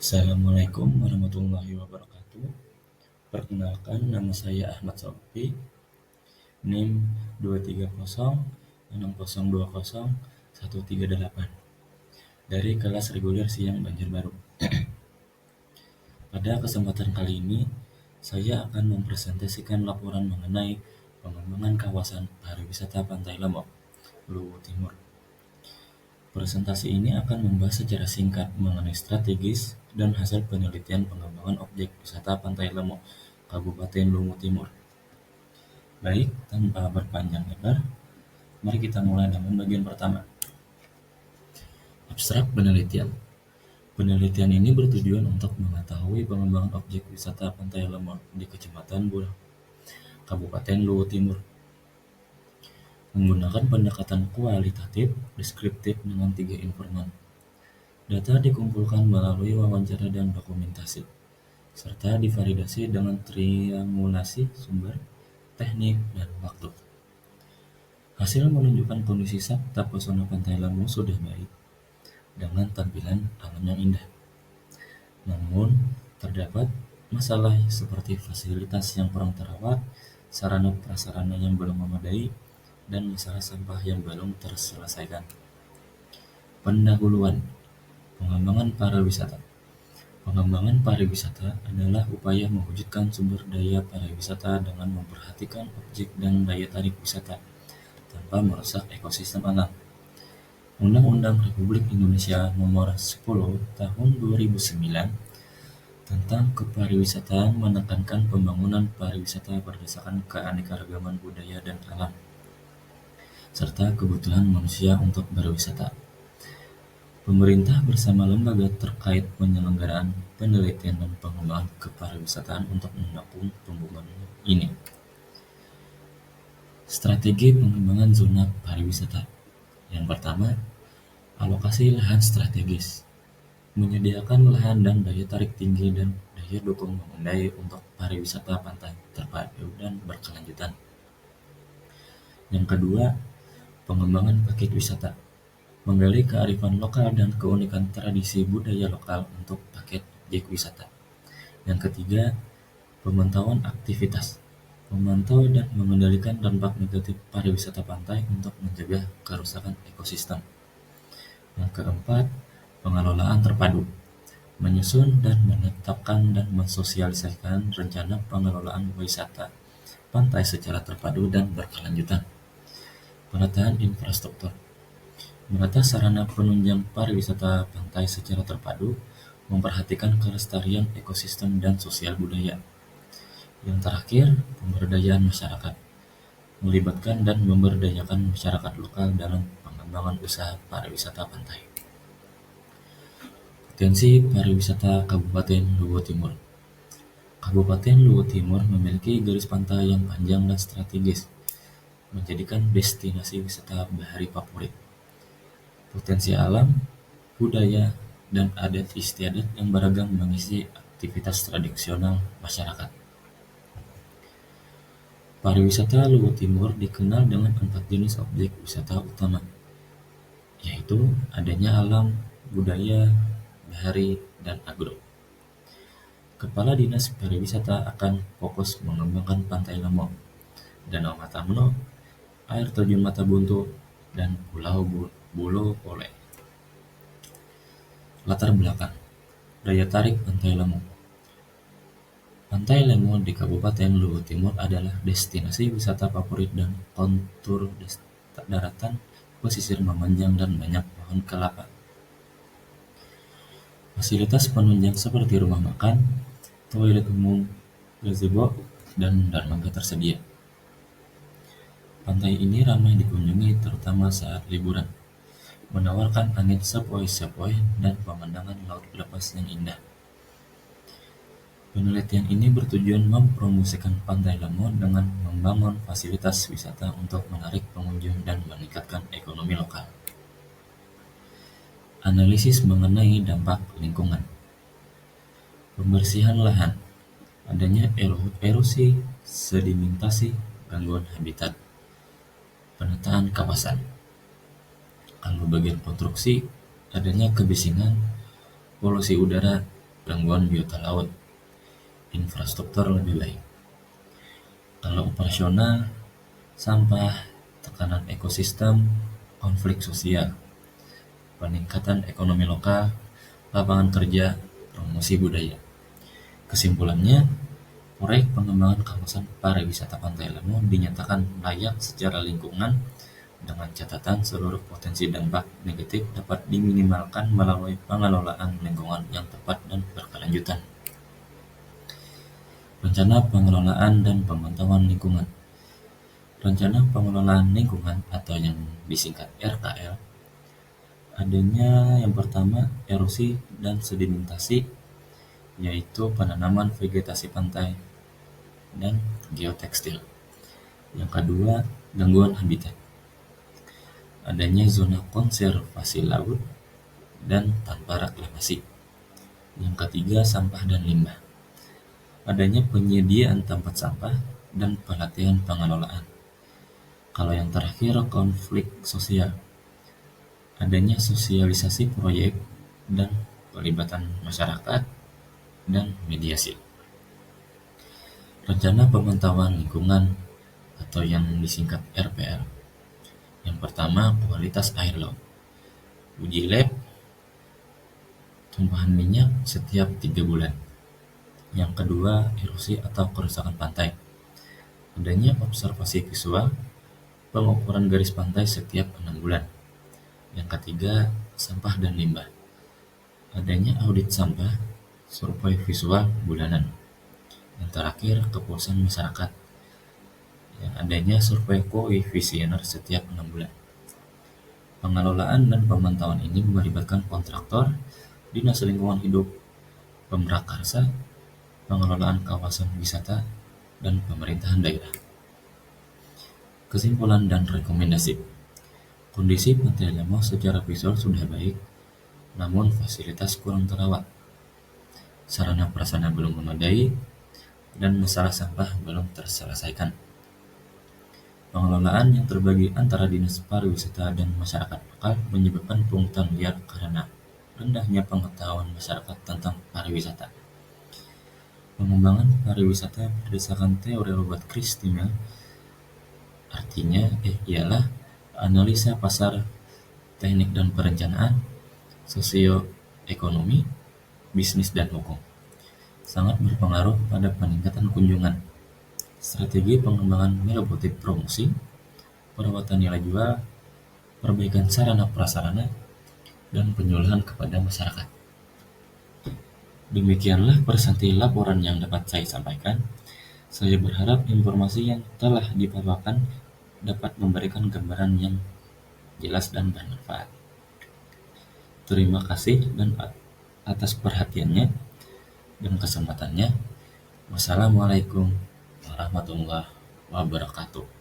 Assalamualaikum warahmatullahi wabarakatuh. Perkenalkan, nama saya Ahmad Sofi, NIM 23060201138 dari kelas reguler Siang Banjarbaru. Pada kesempatan kali ini, saya akan mempresentasikan laporan mengenai pengembangan kawasan pariwisata Pantai Lombok, Luwu Timur. Presentasi ini akan membahas secara singkat mengenai strategis dan hasil penelitian pengembangan objek wisata Pantai Lombok, Kabupaten Luwu Timur. Baik, tanpa berpanjang lebar, mari kita mulai dengan bagian pertama. Abstrak penelitian. Penelitian ini bertujuan untuk mengetahui pengembangan objek wisata Pantai Lombok di Kecamatan Bulah, Kabupaten Luwu Timur, menggunakan pendekatan kualitatif, deskriptif dengan 3 informan. Data dikumpulkan melalui wawancara dan dokumentasi, serta divalidasi dengan triangulasi sumber, teknik, dan waktu. Hasil menunjukkan kondisi sabta pesona Pantai Lombok sudah baik, dengan tampilan alam yang indah. Namun, terdapat masalah seperti fasilitas yang kurang terawat, sarana prasarana yang belum memadai, dan masalah sampah yang belum terselesaikan. Pendahuluan pengembangan pariwisata. Pengembangan pariwisata adalah upaya mewujudkan sumber daya pariwisata dengan memperhatikan objek dan daya tarik wisata tanpa merusak ekosistem alam. Undang-Undang Republik Indonesia Nomor 10 Tahun 2009 tentang Kepariwisataan menekankan pembangunan pariwisata berdasarkan keanekaragaman budaya dan alam, serta kebutuhan manusia untuk berwisata. Pemerintah bersama lembaga terkait penyelenggaraan penelitian dan pengembangan kepariwisataan untuk mendukung pembangunan ini. Strategi pengembangan zona pariwisata. Yang pertama, alokasi lahan strategis. Menyediakan lahan dan daya tarik tinggi dan daya dukung memadai untuk pariwisata pantai terpadu dan berkelanjutan. Yang kedua, pengembangan paket wisata. Menggali kearifan lokal dan keunikan tradisi budaya lokal untuk paket objek wisata. Yang ketiga, pemantauan aktivitas. Memantau dan mengendalikan dampak negatif pariwisata pantai untuk mencegah kerusakan ekosistem. Yang keempat, pengelolaan terpadu. Menyusun dan menetapkan dan mensosialisasikan rencana pengelolaan wisata pantai secara terpadu dan berkelanjutan. Penataan infrastruktur. Menata sarana penunjang pariwisata pantai secara terpadu, memperhatikan kelestarian ekosistem dan sosial budaya. Yang terakhir, pemberdayaan masyarakat. Melibatkan dan memberdayakan masyarakat lokal dalam pengembangan usaha pariwisata pantai. Potensi pariwisata Kabupaten Luwu Timur. Kabupaten Luwu Timur memiliki garis pantai yang panjang dan strategis, menjadikan destinasi wisata bahari favorit. Potensi alam, budaya, dan adat istiadat yang beragam mengisi aktivitas tradisional masyarakat. Pariwisata Luwu Timur dikenal dengan 4 jenis objek wisata utama, yaitu adanya alam, budaya, bahari, dan agro. Kepala Dinas Pariwisata akan fokus mengembangkan Pantai Lombok, Danau Matamno, air terjun Mata Buntu, dan Pulau Bulu Pole. Latar belakang daya tarik Pantai Lombok. Pantai Lombok di Kabupaten Luwu Timur adalah destinasi wisata favorit dan kontur daratan pesisir memanjang dan banyak pohon kelapa. Fasilitas penunjang seperti rumah makan, toilet umum, gazebo, dan dermaga tersedia. Pantai ini ramai dikunjungi terutama saat liburan, menawarkan angin sepoi-sepoi dan pemandangan laut lepas yang indah. Penelitian ini bertujuan mempromosikan Pantai Lombok dengan membangun fasilitas wisata untuk menarik pengunjung dan meningkatkan ekonomi lokal. Analisis mengenai dampak lingkungan. Pembersihan lahan. Adanya erosi, sedimentasi, gangguan habitat. Penataan kawasan. Kalau bagian konstruksi, adanya kebisingan, polusi udara, gangguan biota laut, infrastruktur lebih baik. Kalau operasional, sampah, tekanan ekosistem, konflik sosial, peningkatan ekonomi lokal, lapangan kerja, promosi budaya. Kesimpulannya, proyek pengembangan kawasan pariwisata Pantai Lemo dinyatakan layak secara lingkungan dengan catatan seluruh potensi dampak negatif dapat diminimalkan melalui pengelolaan lingkungan yang tepat dan berkelanjutan. Rencana Pengelolaan dan Pemantauan Lingkungan. Rencana Pengelolaan Lingkungan atau yang disingkat RKL, adanya yang pertama erosi dan sedimentasi, yaitu penanaman vegetasi pantai dan geotekstil. Yang kedua, gangguan habitat. Adanya zona konservasi laut dan tanpa reklamasi. Yang ketiga, sampah dan limbah. Adanya penyediaan tempat sampah dan pelatihan pengelolaan. Kalau yang terakhir, konflik sosial. Adanya sosialisasi proyek dan pelibatan masyarakat dan mediasi. Rencana Pemantauan Lingkungan atau yang disingkat RPL. Yang pertama, kualitas air laut. Uji lab tumpahan minyak setiap 3 bulan. Yang kedua, erosi atau kerusakan pantai. Adanya observasi visual, pengukuran garis pantai setiap 6 bulan. Yang ketiga, sampah dan limbah. Adanya audit sampah, survei visual bulanan. Yang terakhir, kepuasan masyarakat. Yang adanya survei koefisiener setiap 6 bulan. Pengelolaan dan pemantauan ini melibatkan kontraktor, dinas lingkungan hidup, pemrakarsa, pengelolaan kawasan wisata, dan pemerintahan daerah. Kesimpulan dan rekomendasi. Kondisi Pantai Lemo secara visual sudah baik, namun fasilitas kurang terawat. Sarana prasarana belum memadai, dan masalah sampah belum terselesaikan. Pengelolaan yang terbagi antara dinas pariwisata dan masyarakat lokal menyebabkan pungutan liar karena rendahnya pengetahuan masyarakat tentang pariwisata. Pengembangan pariwisata berdasarkan teori Robert Christgau artinya ialah analisa pasar, teknik dan perencanaan, sosioekonomi, bisnis dan hukum. Sangat berpengaruh pada peningkatan kunjungan. Strategi pengembangan meliputi promosi, perawatan nilai jual, perbaikan sarana prasarana, dan penyuluhan kepada masyarakat. Demikianlah persanti laporan yang dapat saya sampaikan. Saya berharap informasi yang telah dipaparkan dapat memberikan gambaran yang jelas dan bermanfaat. Terima kasih dan atas perhatiannya dan kesempatannya. Wassalamualaikum warahmatullahi wabarakatuh.